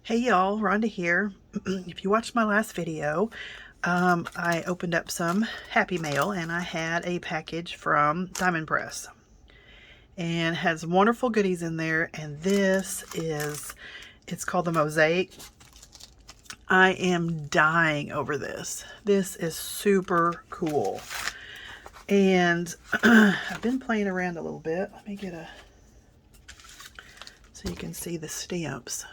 Hey y'all, Rhonda here. If you watched my last video, I opened up some Happy Mail and I had a package from Diamond Press. And has some wonderful goodies in there, and it's called the Mosaic. I am dying over this. This is super cool. And I've been playing around a little bit. Let me get so you can see the stamps.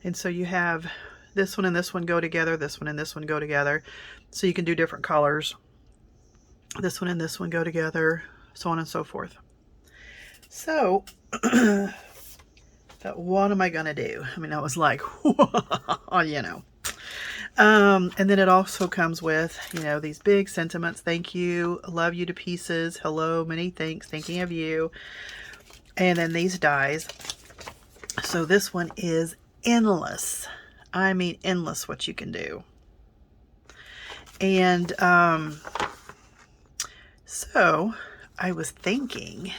And so you have this one and this one go together, this one and this one go together. So you can do different colors. This one and this one go together, so on and so forth. So, what am I going to do? I mean, I was like, you know. And then it also comes with, these big sentiments. Thank you. Love you to pieces. Hello. Many thanks. Thinking of you. And then these dies. So this one is endless. I mean, endless what you can do. And so I was thinking,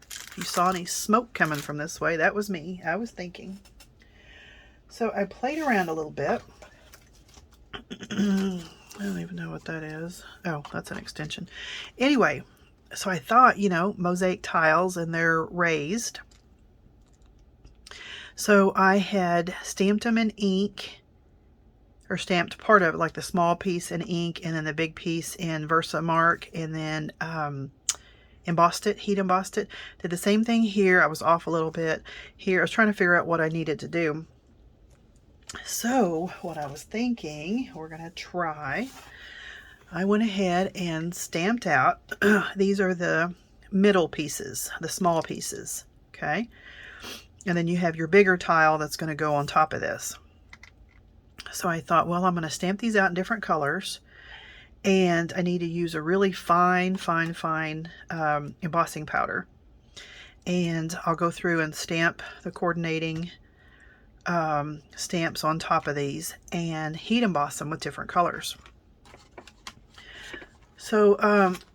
if you saw any smoke coming from this way, that was me. I was thinking. So I played around a little bit. I don't even know what that is. Oh, that's an extension. Anyway, so I thought, mosaic tiles, and they're raised. So I had stamped them in ink, or stamped part of it, like the small piece in ink, and then the big piece in Versamark, and then embossed it, heat embossed it. Did the same thing here. I was off a little bit here. I was trying to figure out what I needed to do. So what I was thinking, we're going to try, I went ahead and stamped out, these are the middle pieces, the small pieces, okay? And then you have your bigger tile that's going to go on top of this. So I thought, well, I'm going to stamp these out in different colors. And I need to use a really fine embossing powder. And I'll go through and stamp the coordinating stamps on top of these and heat emboss them with different colors. So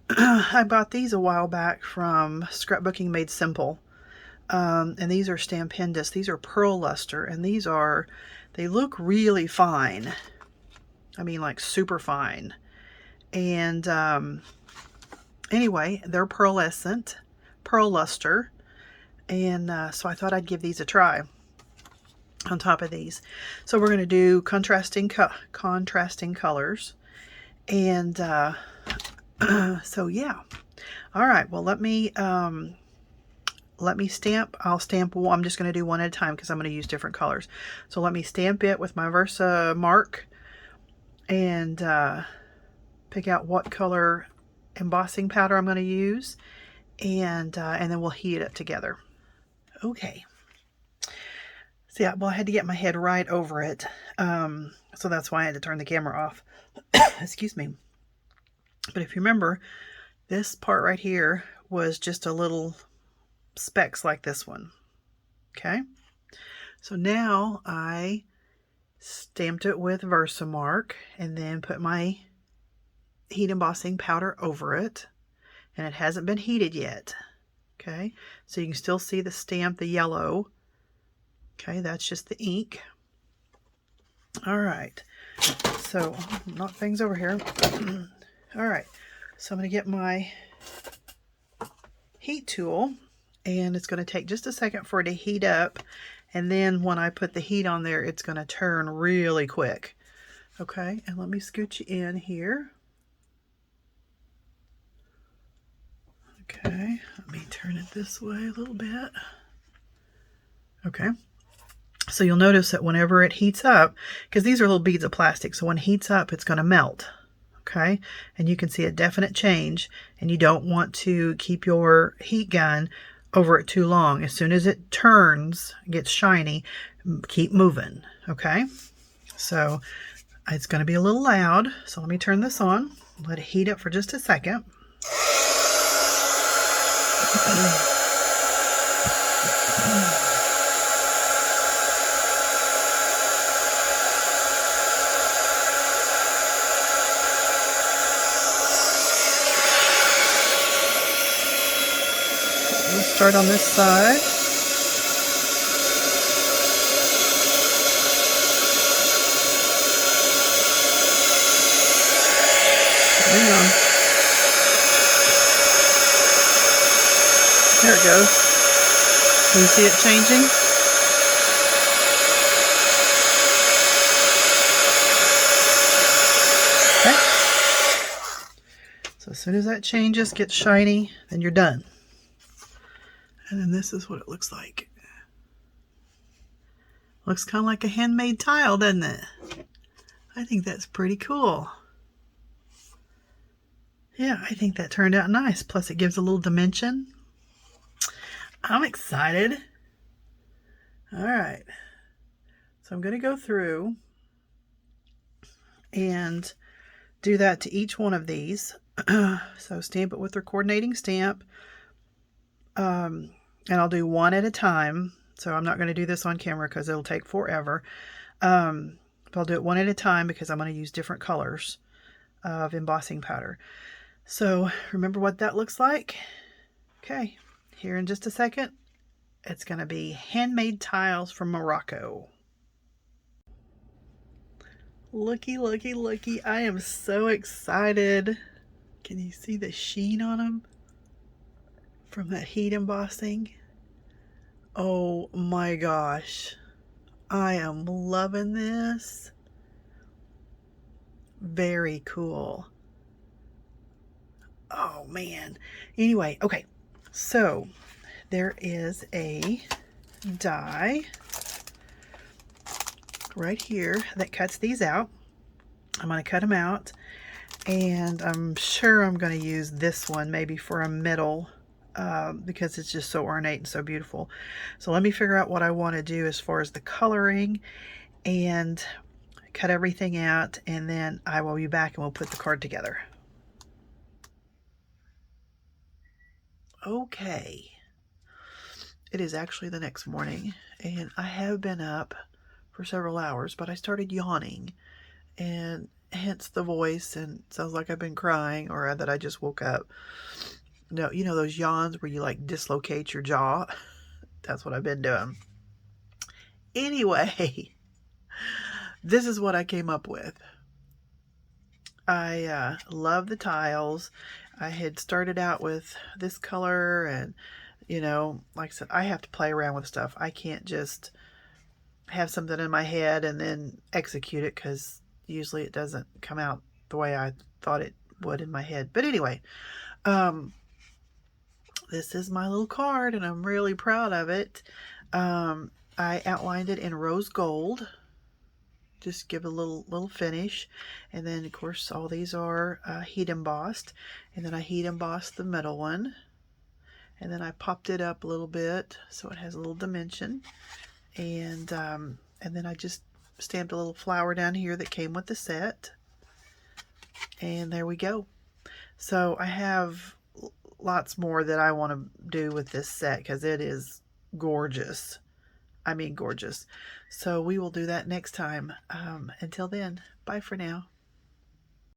I bought these a while back from Scrapbooking Made Simple. And these are Stampendous. These are pearl luster, and they look really fine. I mean, like super fine. And anyway, they're pearlescent, pearl luster, and so I thought I'd give these a try on top of these. So we're going to do contrasting colors, and so yeah. All right. Well, let me stamp. I'll stamp one. I'm just going to do one at a time because I'm going to use different colors. So let me stamp it with my Versamark and pick out what color embossing powder I'm going to use, and then we'll heat it up together. Okay. So yeah, well, I had to get my head right over it, so that's why I had to turn the camera off. Excuse me. But if you remember, this part right here was just a little specks like this one. Okay, so now I stamped it with Versamark and then put my heat embossing powder over it, and it hasn't been heated yet. Okay, so you can still see the stamp, the yellow. Okay, that's just the ink. All right, so knock things over here. All right, so I'm going to get my heat tool, and it's going to take just a second for it to heat up, and then when I put the heat on there, it's going to turn really quick. Okay, and let me scoot you in here. Okay, let me turn it this way a little bit. Okay, so you'll notice that whenever it heats up, because these are little beads of plastic, so when it heats up, it's going to melt. Okay, and you can see a definite change, and you don't want to keep your heat gun over it too long. As soon as it turns, gets shiny, keep moving. Okay, so it's going to be a little loud, so let me turn this on, let it heat up for just a second. We'll start on this side. Hang on. There it goes. Can you see it changing? Okay. So as soon as that changes, gets shiny, then you're done. And then this is what it looks like. Looks kind of like a handmade tile, doesn't it? I think that's pretty cool. Yeah, I think that turned out nice. Plus it gives a little dimension. I'm excited. All right. So I'm going to go through and do that to each one of these. So stamp it with their coordinating stamp. And I'll do one at a time. So I'm not going to do this on camera because it'll take forever. But I'll do it one at a time because I'm going to use different colors of embossing powder. So remember what that looks like? Okay, here in just a second, it's going to be handmade tiles from Morocco. Looky, looky, looky. I am so excited. Can you see the sheen on them from that heat embossing? Oh my gosh. I am loving this. Very cool. Oh man. Anyway, okay. So there is a die right here that cuts these out. I'm going to cut them out, and I'm sure I'm going to use this one maybe for a middle because it's just so ornate and so beautiful. So let me figure out what I want to do as far as the coloring and cut everything out, and then I will be back and we'll put the card together. Okay. It is actually the next morning, and I have been up for several hours, but I started yawning, and hence the voice, and it sounds like I've been crying or that I just woke up. No, you know those yawns where you like dislocate your jaw? That's what I've been doing. Anyway, this is what I came up with. I love the tiles. I had started out with this color, and you know, like I said, I have to play around with stuff. I can't just have something in my head and then execute it, because usually it doesn't come out the way I thought it would in my head. But anyway, this is my little card, and I'm really proud of it. I outlined it in rose gold. Just give a little finish, and then of course all these are heat embossed, and then I heat embossed the middle one, and then I popped it up a little bit so it has a little dimension, and then I just stamped a little flower down here that came with the set, and there we go. So I have lots more that I want to do with this set because it is gorgeous. I mean gorgeous. So we will do that next time. Until then, bye for now.